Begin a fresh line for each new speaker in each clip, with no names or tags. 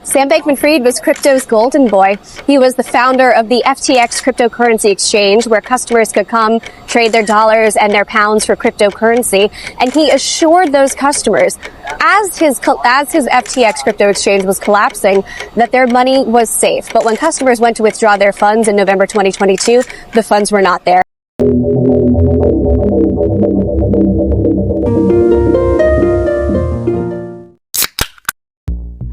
Sam Bankman-Fried was crypto's golden boy. He was the founder of the FTX cryptocurrency exchange, where customers could come trade their dollars and their pounds for cryptocurrency. And he assured those customers, as his FTX crypto exchange was collapsing, that their money was safe. But when customers went to withdraw their funds in November 2022, the funds were not there.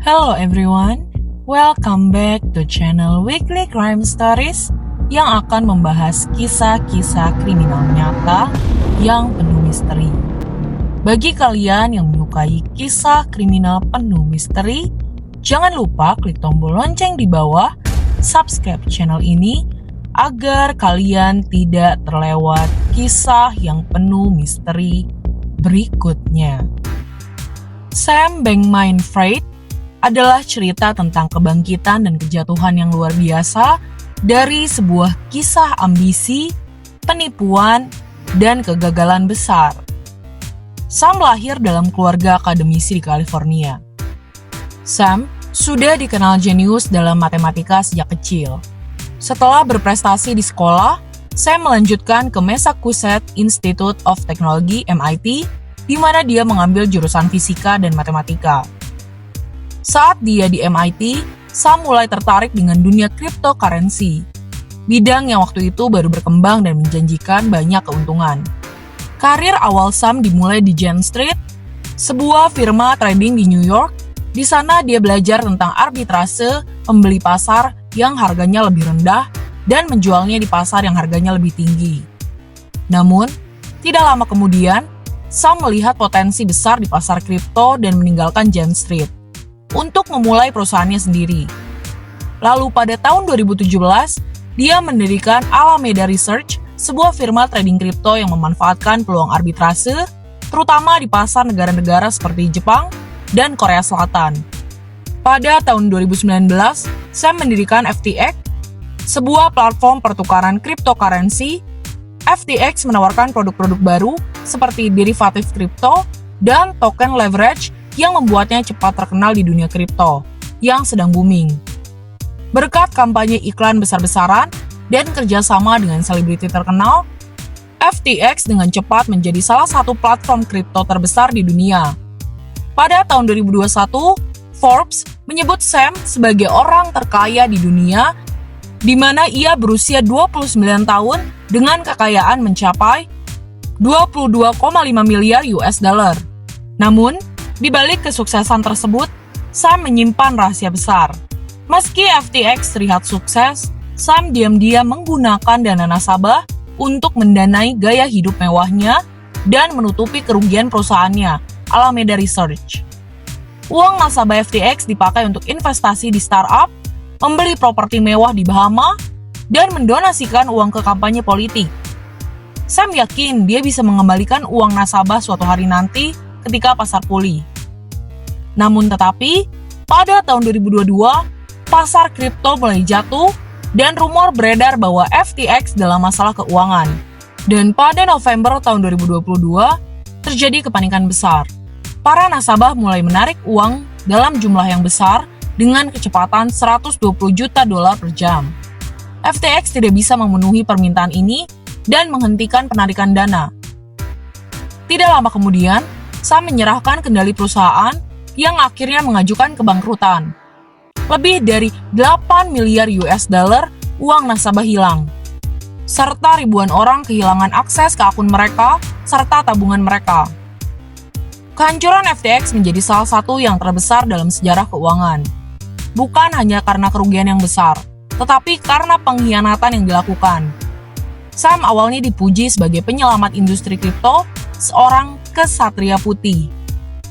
Hello everyone, welcome back to channel Weekly Crime Stories yang akan membahas kisah-kisah kriminal nyata yang penuh misteri. Bagi kalian yang menyukai kisah kriminal penuh misteri, jangan lupa klik tombol lonceng di bawah, subscribe channel ini agar kalian tidak terlewat kisah yang penuh misteri berikutnya. Sam Bankman-Fried adalah cerita tentang kebangkitan dan kejatuhan yang luar biasa dari sebuah kisah ambisi, penipuan, dan kegagalan besar. Sam lahir dalam keluarga akademisi di California. Sam sudah dikenal jenius dalam matematika sejak kecil. Setelah berprestasi di sekolah, Sam melanjutkan ke Massachusetts Institute of Technology (MIT), di mana dia mengambil jurusan fisika dan matematika. Saat dia di MIT, Sam mulai tertarik dengan dunia cryptocurrency, bidang yang waktu itu baru berkembang dan menjanjikan banyak keuntungan. Karir awal Sam dimulai di Jane Street, sebuah firma trading di New York. Di sana dia belajar tentang arbitrase, membeli pasar yang harganya lebih rendah dan menjualnya di pasar yang harganya lebih tinggi. Namun, tidak lama kemudian, Sam melihat potensi besar di pasar kripto dan meninggalkan Jane Street untuk memulai perusahaannya sendiri. Lalu pada tahun 2017, dia mendirikan Alameda Research, sebuah firma trading kripto yang memanfaatkan peluang arbitrase, terutama di pasar negara-negara seperti Jepang dan Korea Selatan. Pada tahun 2019, Sam mendirikan FTX, sebuah platform pertukaran cryptocurrency. FTX menawarkan produk-produk baru seperti derivatif kripto dan token leverage yang membuatnya cepat terkenal di dunia kripto yang sedang booming. Berkat kampanye iklan besar-besaran dan kerjasama dengan selebriti terkenal, FTX dengan cepat menjadi salah satu platform kripto terbesar di dunia. Pada tahun 2021, Forbes menyebut Sam sebagai orang terkaya di dunia, di mana ia berusia 29 tahun dengan kekayaan mencapai 22,5 miliar US dollar. Namun, di balik kesuksesan tersebut, Sam menyimpan rahasia besar. Meski FTX terlihat sukses, Sam diam-diam menggunakan dana nasabah untuk mendanai gaya hidup mewahnya dan menutupi kerugian perusahaannya, Alameda Research. Uang nasabah FTX dipakai untuk investasi di startup, membeli properti mewah di Bahama, dan mendonasikan uang ke kampanye politik. Sam yakin dia bisa mengembalikan uang nasabah suatu hari nanti ketika pasar pulih. Namun tetapi, pada tahun 2022, pasar kripto mulai jatuh dan rumor beredar bahwa FTX dalam masalah keuangan. Dan pada November tahun 2022, terjadi kepanikan besar. Para nasabah mulai menarik uang dalam jumlah yang besar dengan kecepatan 120 juta dolar per jam. FTX tidak bisa memenuhi permintaan ini dan menghentikan penarikan dana. Tidak lama kemudian, Sam menyerahkan kendali perusahaan yang akhirnya mengajukan kebangkrutan. Lebih dari 8 miliar US dollar uang nasabah hilang, serta ribuan orang kehilangan akses ke akun mereka serta tabungan mereka. Kehancuran FTX menjadi salah satu yang terbesar dalam sejarah keuangan. Bukan hanya karena kerugian yang besar, tetapi karena pengkhianatan yang dilakukan. Sam awalnya dipuji sebagai penyelamat industri kripto, seorang kesatria putih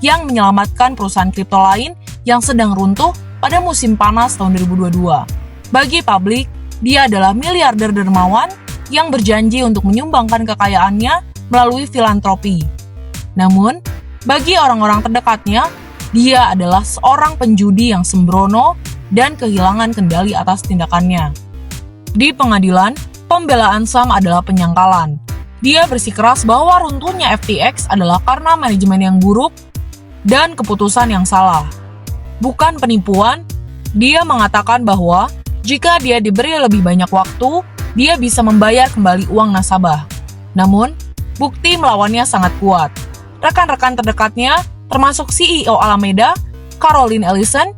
yang menyelamatkan perusahaan kripto lain yang sedang runtuh pada musim panas tahun 2022. Bagi publik, dia adalah miliarder dermawan yang berjanji untuk menyumbangkan kekayaannya melalui filantropi. Namun, bagi orang-orang terdekatnya, dia adalah seorang penjudi yang sembrono dan kehilangan kendali atas tindakannya. Di pengadilan, pembelaan Sam adalah penyangkalan. Dia bersikeras bahwa runtuhnya FTX adalah karena manajemen yang buruk dan keputusan yang salah, bukan penipuan Dia mengatakan bahwa jika dia diberi lebih banyak waktu, dia bisa membayar kembali uang nasabah. Namun, bukti melawannya sangat kuat. Rekan-rekan terdekatnya, termasuk CEO Alameda, Caroline Ellison,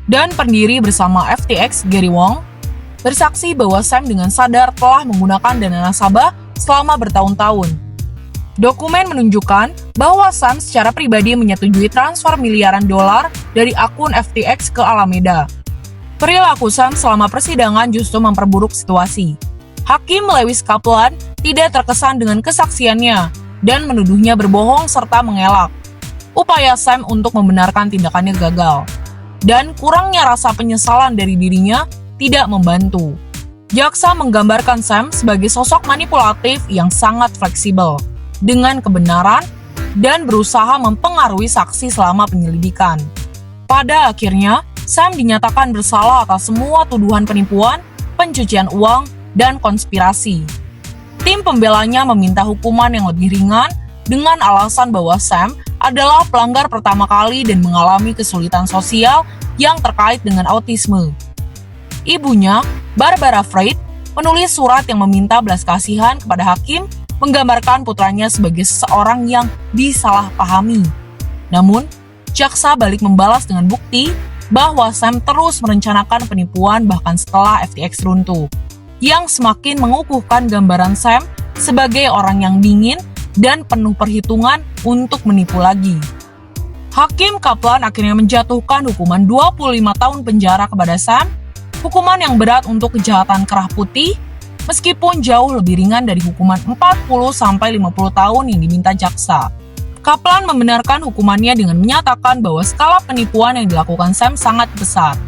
dan pendiri bersama FTX, Gary Wang, bersaksi bahwa Sam dengan sadar telah menggunakan dana nasabah selama bertahun-tahun. Dokumen menunjukkan bahwa Sam secara pribadi menyetujui transfer miliaran dolar dari akun FTX ke Alameda. Perilaku Sam selama persidangan justru memperburuk situasi. Hakim Lewis Kaplan tidak terkesan dengan kesaksiannya dan menuduhnya berbohong serta mengelak. Upaya Sam untuk membenarkan tindakannya gagal. Dan kurangnya rasa penyesalan dari dirinya tidak membantu. Jaksa menggambarkan Sam sebagai sosok manipulatif yang sangat fleksibel, dengan kebenaran dan berusaha mempengaruhi saksi selama penyelidikan. Pada akhirnya, Sam dinyatakan bersalah atas semua tuduhan penipuan, pencucian uang, dan konspirasi. Tim pembelanya meminta hukuman yang lebih ringan dengan alasan bahwa Sam adalah pelanggar pertama kali dan mengalami kesulitan sosial yang terkait dengan autisme. Ibunya, Barbara Freud, menulis surat yang meminta belas kasihan kepada hakim, menggambarkan putranya sebagai seseorang yang disalahpahami. Namun, jaksa balik membalas dengan bukti bahwa Sam terus merencanakan penipuan bahkan setelah FTX runtuh, yang semakin mengukuhkan gambaran Sam sebagai orang yang dingin dan penuh perhitungan untuk menipu lagi. Hakim Kaplan akhirnya menjatuhkan hukuman 25 tahun penjara kepada Sam, hukuman yang berat untuk kejahatan kerah putih, meskipun jauh lebih ringan dari hukuman 40-50 tahun yang diminta jaksa. Kaplan membenarkan hukumannya dengan menyatakan bahwa skala penipuan yang dilakukan Sam sangat besar,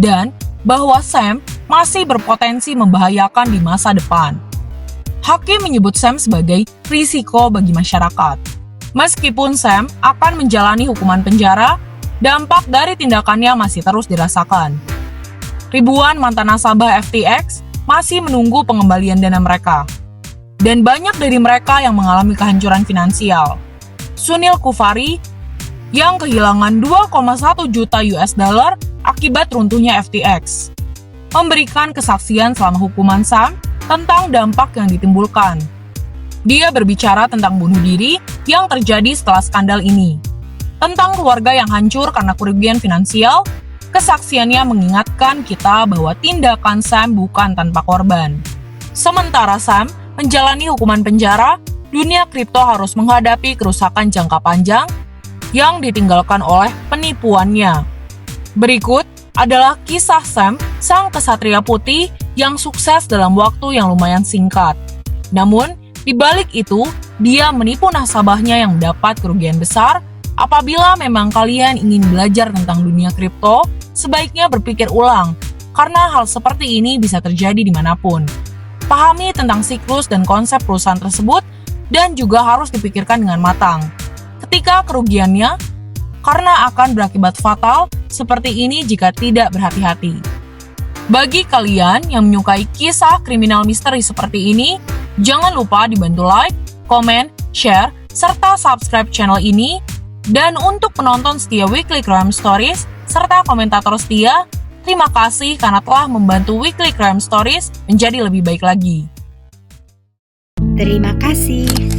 dan bahwa Sam masih berpotensi membahayakan di masa depan. Hakim menyebut Sam sebagai risiko bagi masyarakat. Meskipun Sam akan menjalani hukuman penjara, dampak dari tindakannya masih terus dirasakan. Ribuan mantan nasabah FTX masih menunggu pengembalian dana mereka, dan banyak dari mereka yang mengalami kehancuran finansial. Sunil Kufari yang kehilangan 2,1 juta US dollar akibat runtuhnya FTX, memberikan kesaksian selama hukuman Sam tentang dampak yang ditimbulkan. Dia berbicara tentang bunuh diri yang terjadi setelah skandal ini, tentang keluarga yang hancur karena kerugian finansial. Kesaksiannya mengingatkan kita bahwa tindakan Sam bukan tanpa korban. Sementara Sam menjalani hukuman penjara, dunia kripto harus menghadapi kerusakan jangka panjang yang ditinggalkan oleh penipuannya. Berikut adalah kisah Sam, sang kesatria putih yang sukses dalam waktu yang lumayan singkat. Namun, di balik itu, dia menipu nasabahnya yang mendapat kerugian besar. Apabila memang kalian ingin belajar tentang dunia kripto, sebaiknya berpikir ulang, karena hal seperti ini bisa terjadi dimanapun. Pahami tentang siklus dan konsep perusahaan tersebut, dan juga harus dipikirkan dengan matang. Ketika kerugiannya, karena akan berakibat fatal seperti ini jika tidak berhati-hati. Bagi kalian yang menyukai kisah kriminal misteri seperti ini, jangan lupa dibantu like, komen, share, serta subscribe channel ini. Dan untuk penonton setia Weekly Crime Stories, serta komentator setia, terima kasih karena telah membantu Weekly Crime Stories menjadi lebih baik lagi.
Terima kasih